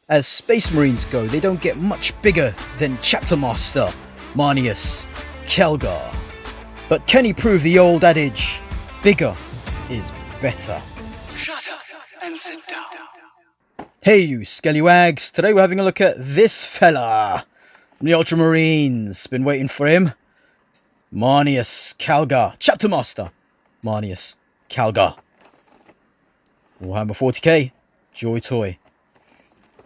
As Space Marines go, they don't get much bigger than Chapter Master Marneus Calgar. But can he prove the old adage, bigger is better? Shut up and sit down. Hey you Skellywags, today we're having a look at this fella from the Ultramarines. Been waiting for him. Marneus Calgar, Chapter Master Marneus Calgar. Warhammer 40k, Joytoy.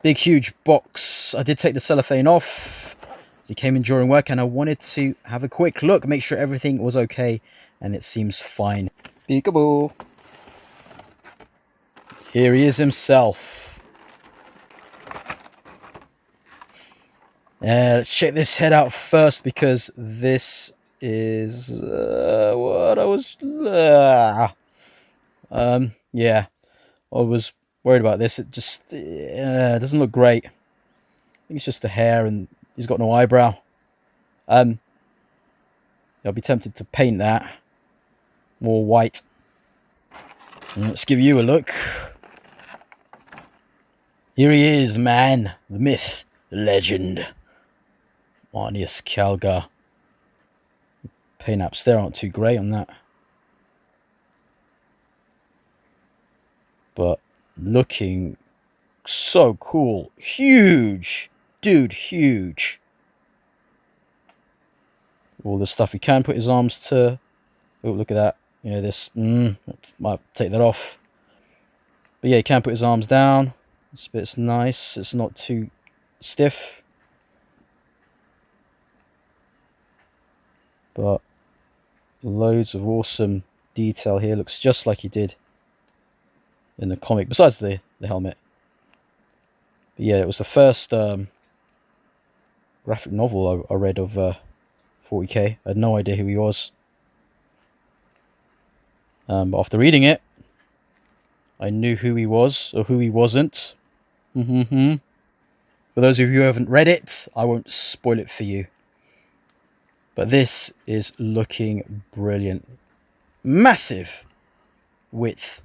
Big huge box. I did take the cellophane off as he came in during work, and I wanted to have a quick look, make sure everything was okay, and it seems fine. Peekaboo. Here he is himself. Let's check this head out first, because this is what I was yeah, I was worried about this. It just doesn't look great. I think it's just the hair, and he's got no eyebrow. I'll be tempted to paint that more white. And let's give you a look. Here he is, the man, the myth, the legend, Marneus Calgar. Paint apps there aren't too great on that, but looking so cool. Huge, dude, huge. All the stuff he can put his arms to. Oh, look at that. Yeah, this might take that off, but yeah, he can put his arms down. This bit's nice. It's not too stiff, but loads of awesome detail here. Looks just like he did in the comic, besides the helmet. But yeah, it was the first graphic novel I read of 40k. I had no idea who he was, but after reading it, I knew who he was or who he wasn't. For those of you who haven't read it, I won't spoil it for you, but this is looking brilliant. Massive width.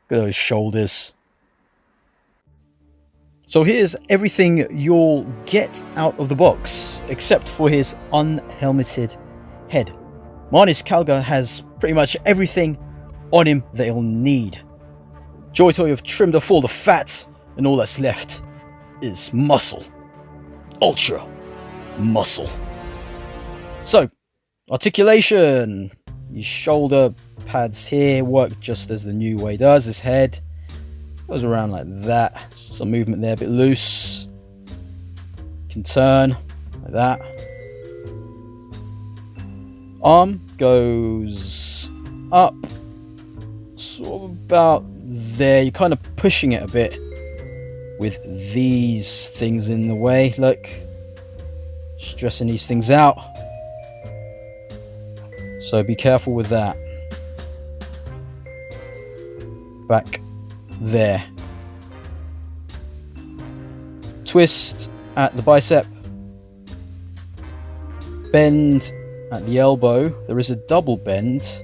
Look at those shoulders. So here's everything you'll get out of the box, except for his unhelmeted head. Marneus Calgar has pretty much everything on him that he'll need. Joytoy have trimmed off all the fat, and all that's left is muscle. Ultra muscle. So, articulation. His shoulder pads here work just as the new way does. His head goes around like that. Some movement there, a bit loose. Can turn like that. Arm goes up, sort of about there. You're kind of pushing it a bit with these things in the way. Look, stressing these things out. So be careful with that. Back there. Twist at the bicep. Bend at the elbow. There is a double bend.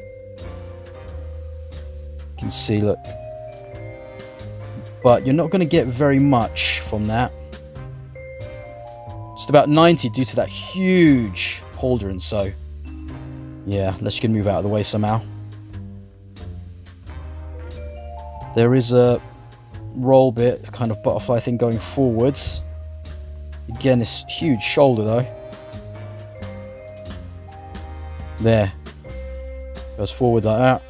You can see, look. But you're not going to get very much from that. Just about 90 due to that huge pauldron. So yeah, let's get move out of the way somehow. There is a roll bit, kind of butterfly thing going forwards. Again, this huge shoulder though. There. Goes forward like that.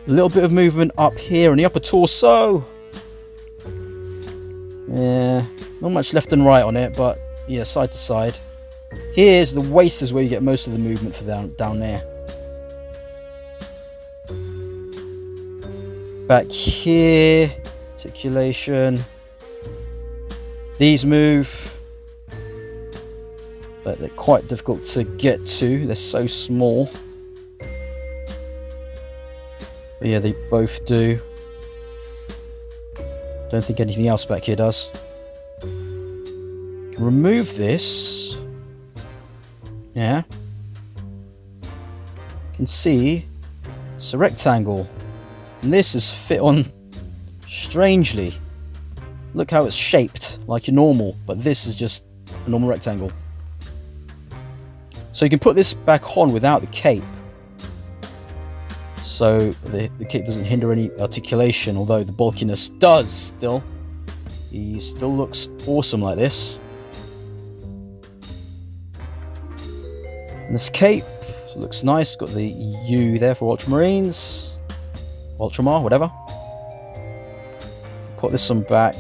A little bit of movement up here on the upper torso. Yeah, not much left and right on it, but yeah, side to side. Here's the waist is where you get most of the movement for down there. Back here, articulation. These move, but they're quite difficult to get to. They're so small. But yeah, they both do. Don't think anything else back here does. Can remove this. Yeah. You can see it's a rectangle. And this is fit on strangely. look how it's shaped like your normal, but this is just a normal rectangle. So you can put this back on without the cape, so the cape doesn't hinder any articulation, although the bulkiness does still. He still looks awesome like this. And this cape looks nice, got the U there for Ultramarines, Ultramar, whatever. Put this one back.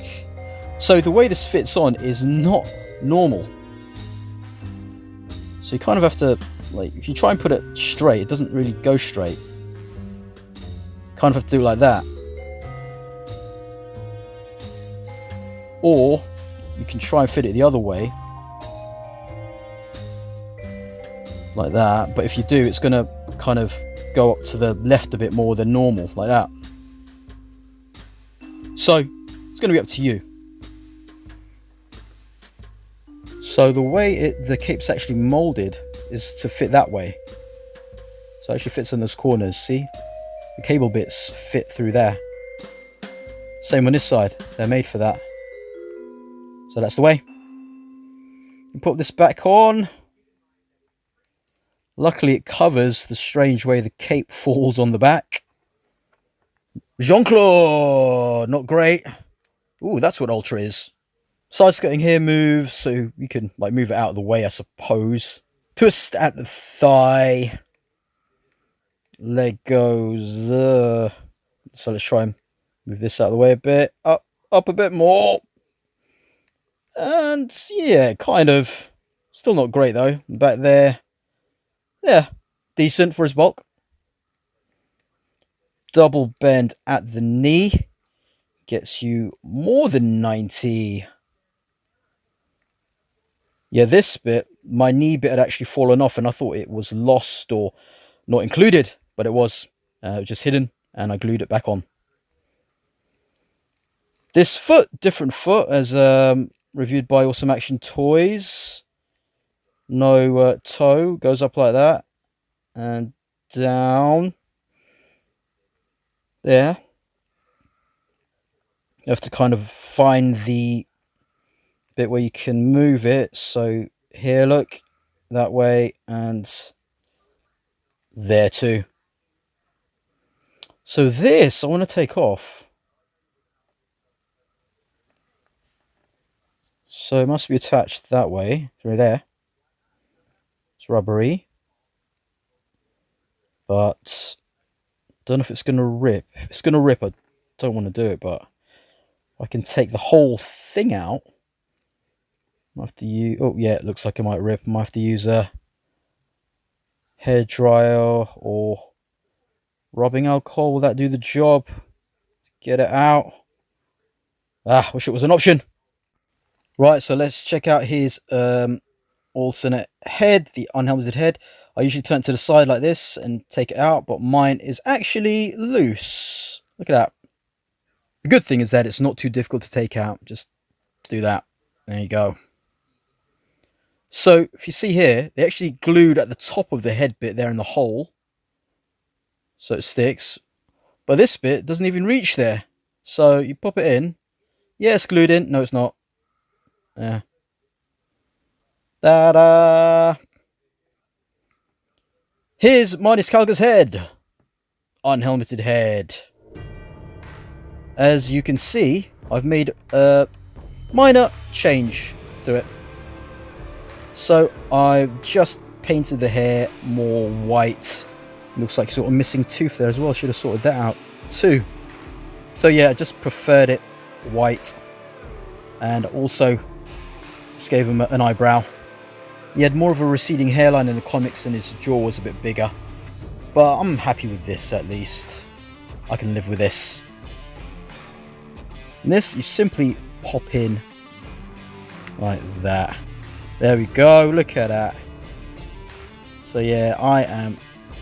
So the way this fits on is not normal. So you kind of have to, like, if you try and put it straight, it doesn't really go straight. Kind of have to do it like that. Or you can try and fit it the other way. Like that. But if you do, it's going to kind of go up to the left a bit more than normal, like that. So it's going to be up to you. So the way the cape's actually molded is to fit that way. So it actually fits in those corners, see? The cable bits fit through there. Same on this side, they're made for that. So that's the way. You put this back on. Luckily it covers the strange way the cape falls on the back. Jean-Claude! Not great. Ooh, that's what Ultra is. Side skirting here moves, so you can like move it out of the way, I suppose. Twist at the thigh. Leg goes. So let's try and move this out of the way a bit. Up a bit more. And yeah, kind of. Still not great though. Back there. Yeah, decent for his bulk. Double bend at the knee. Gets you more than 90. Yeah, this bit, my knee bit had actually fallen off and I thought it was lost or not included, but it was just hidden and I glued it back on. This foot, different foot, as reviewed by Awesome Action Toys. No toe, goes up like that and down. There. You have to kind of find the bit where you can move it. So here, look, that way and there too. So this I want to take off. So it must be attached that way through there. It's rubbery, but don't know if it's going to rip. If it's going to rip, I don't want to do it, but I can take the whole thing out. I have to use, oh yeah, it looks like it might rip. I might have to use a hair dryer or rubbing alcohol. Will that do the job to get it out? Ah, wish it was an option. Right, so let's check out his alternate head, the unhelmeted head. I usually turn it to the side like this and take it out, but mine is actually loose. Look at that. The good thing is that it's not too difficult to take out. Just do that. There you go. So if you see here, they actually glued at the top of the head bit there in the hole, so it sticks. But this bit doesn't even reach there. So you pop it in. Yeah, it's glued in. No, it's not. Yeah. Ta-da! Here's Marneus Calgar's head. Unhelmeted head. As you can see, I've made a minor change to it. So I've just painted the hair more white. Looks like sort of missing tooth there as well. Should have sorted that out too. So yeah, I just preferred it white. And also just gave him an eyebrow. He had more of a receding hairline in the comics and his jaw was a bit bigger. But I'm happy with this at least. I can live with this. And this you simply pop in like that. There we go, look at that. So yeah, I am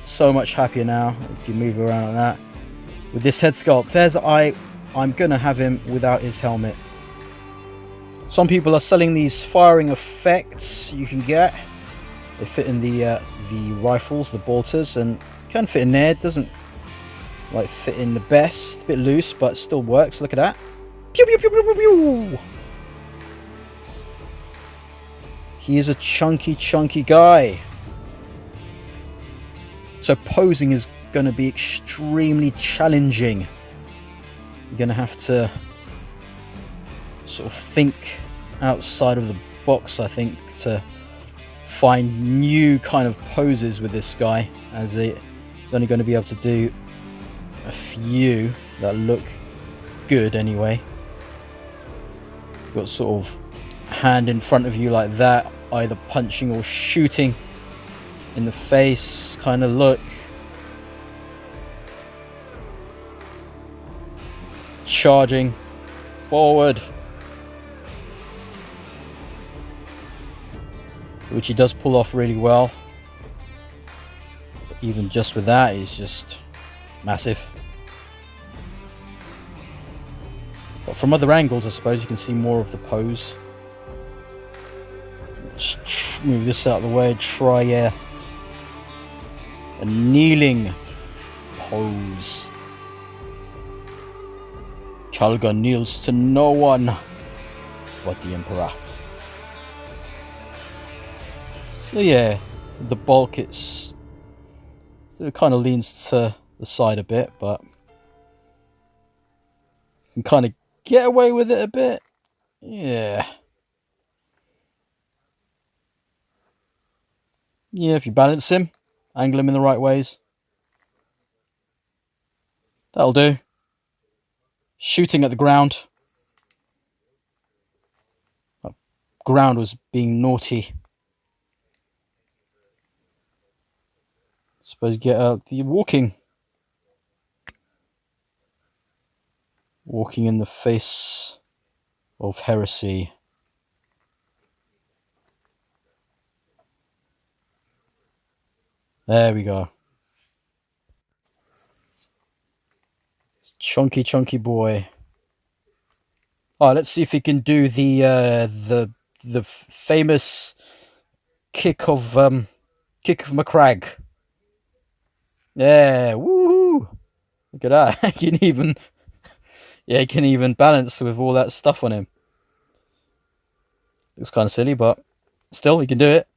so much happier now. You can move around like that. With this head sculpt, as I'm gonna have him without his helmet. Some people are selling these firing effects you can get. They fit in the rifles, the bolters, and can fit in there. It doesn't like fit in the best. A bit loose, but still works. Look at that. Pew, pew, pew, pew, pew, pew. He is a chunky guy. So posing is going to be extremely challenging. You're going to have to sort of think outside of the box, I think, to find new kind of poses with this guy, as it's only going to be able to do a few that look good anyway. You've got sort of hand in front of you like that, either punching or shooting in the face kind of look. Charging forward, which he does pull off really well. But even just with that, he's just massive. But from other angles, I suppose you can see more of the pose. Let's move this out of the way. Try a kneeling pose. Calgar kneels to no one but the Emperor. So yeah, the bulk it kind of leans to the side a bit, but you can kind of get away with it a bit. Yeah. Yeah, if you balance him, angle him in the right ways, that'll do. Shooting at the ground. That ground was being naughty. Suppose you get the walking. Walking in the face of heresy. There we go. Chunky boy. Alright, let's see if he can do the famous kick of McCrag. Yeah, woo! Look at that. He can even balance with all that stuff on him. Looks kind of silly, but still, he can do it.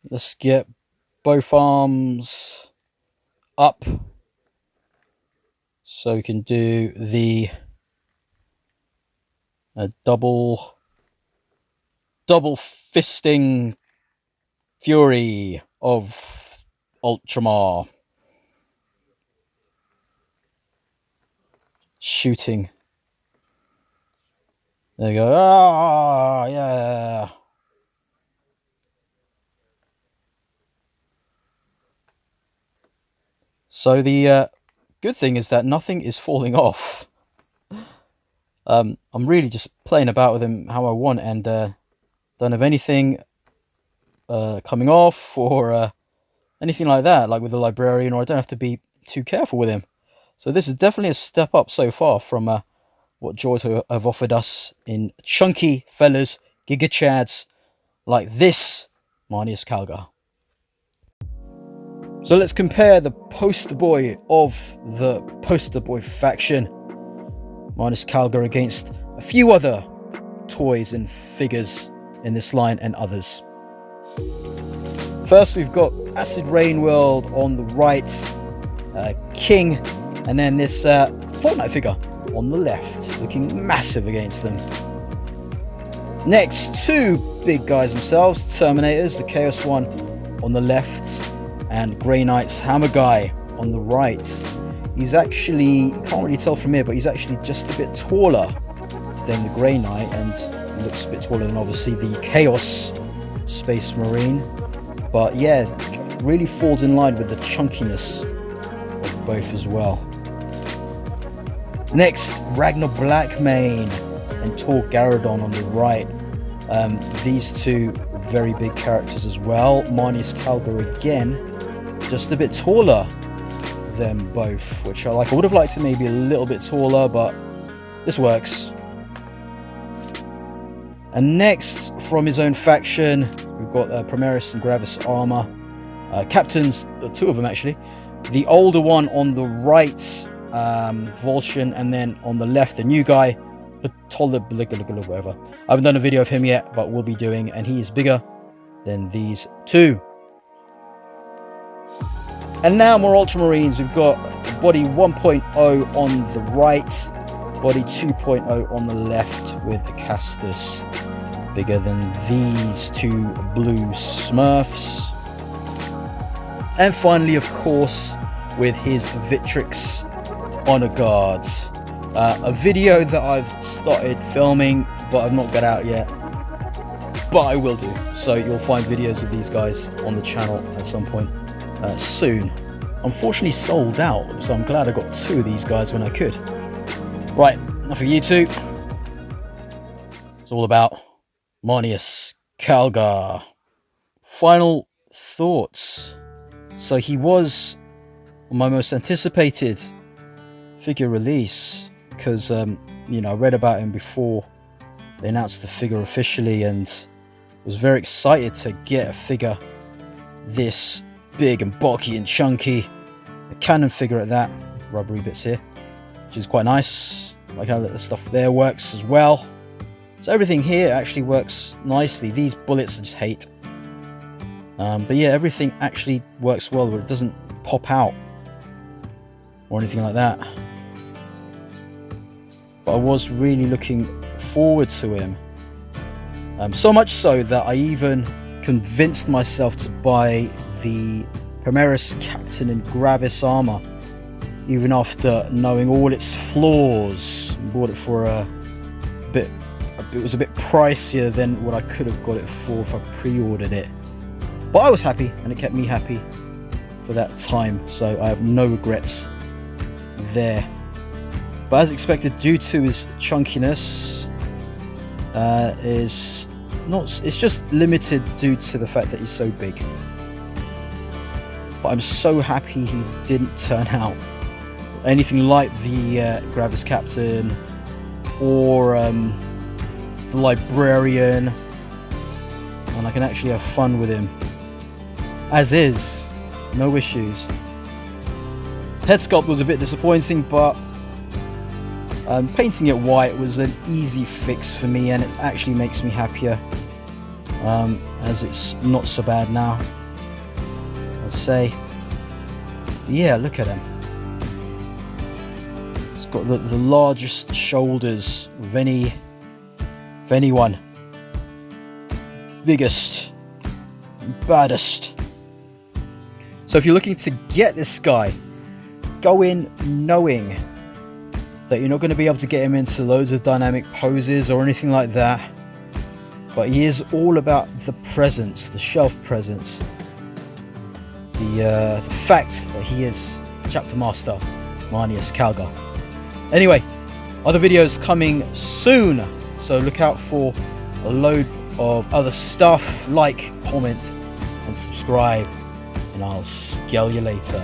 Let's get both arms up, so we can do the double fisting fury of Ultramar. Shooting. There you go. Ah, yeah. So the good thing is that nothing is falling off. I'm really just playing about with him how I want, and don't have anything coming off or anything like that, like with the librarian, or I don't have to be too careful with him. So this is definitely a step up so far from what Joytoy have offered us in chunky fellas, Giga Chads like this Marneus Calgar. So let's compare the poster boy of the poster boy faction, Marneus Calgar, against a few other toys and figures in this line and others. First, we've got Acid Rain World on the right, King, and then this Fortnite figure on the left, looking massive against them. Next, two big guys themselves, Terminators, the Chaos one on the left, and Grey Knight's Hammer Guy on the right. He's actually, you can't really tell from here, but he's actually just a bit taller than the Grey Knight, and he looks a bit taller than obviously the Chaos Space Marine. But yeah, really falls in line with the chunkiness of both as well. Next, Ragnar Blackmane and Tor Garadon on the right. These two very big characters as well. Marneus Calgar again, just a bit taller than both, which I like. I would have liked it maybe a little bit taller, but this works. And next, from his own faction, we've got Primaris and Gravis armor. Captains, two of them actually. The older one on the right Volscian, and then on the left, the new guy, whatever. I haven't done a video of him yet, but we'll be doing, and he is bigger than these two. And now more Ultramarines. We've got body 1.0 on the right, body 2.0 on the left, with a Castus bigger than these two blue Smurfs. And finally, of course, with his Victrix Honor Guard. A video that I've started filming, but I've not got out yet. But I will do. So you'll find videos of these guys on the channel at some point soon. Unfortunately sold out, so I'm glad I got two of these guys when I could. Right, enough of you two. It's all about Marneus, Calgar. Final thoughts. So he was my most anticipated figure release, because you know, I read about him before they announced the figure officially, and was very excited to get a figure this big and bulky and chunky. A cannon figure at that, rubbery bits here, which is quite nice. Like how the stuff there works as well. So everything here actually works nicely. These bullets I just hate. But yeah, everything actually works well, where it doesn't pop out or anything like that. But I was really looking forward to him. So much so that I even convinced myself to buy the Primaris Captain in Gravis armor, even after knowing all its flaws. Bought it for a bit. It was a bit pricier than what I could have got it for if I pre-ordered it. But I was happy, and it kept me happy for that time, so I have no regrets there. But as expected, due to his chunkiness, it's just limited due to the fact that he's so big. But I'm so happy he didn't turn out anything like the Gravis Captain or the Librarian, and I can actually have fun with him as is, no issues. Head sculpt was a bit disappointing, but painting it white was an easy fix for me, and it actually makes me happier, as it's not so bad now, I'd say. Yeah, look at him. It's got the largest shoulders of anyone. Biggest, baddest. So if you're looking to get this guy, go in knowing that you're not going to be able to get him into loads of dynamic poses or anything like that, but he is all about the presence, the shelf presence, the fact that he is Chapter Master Marneus Calgar. Anyway, other videos coming soon, so look out for a load of other stuff. Like, comment and subscribe, and I'll scale you later.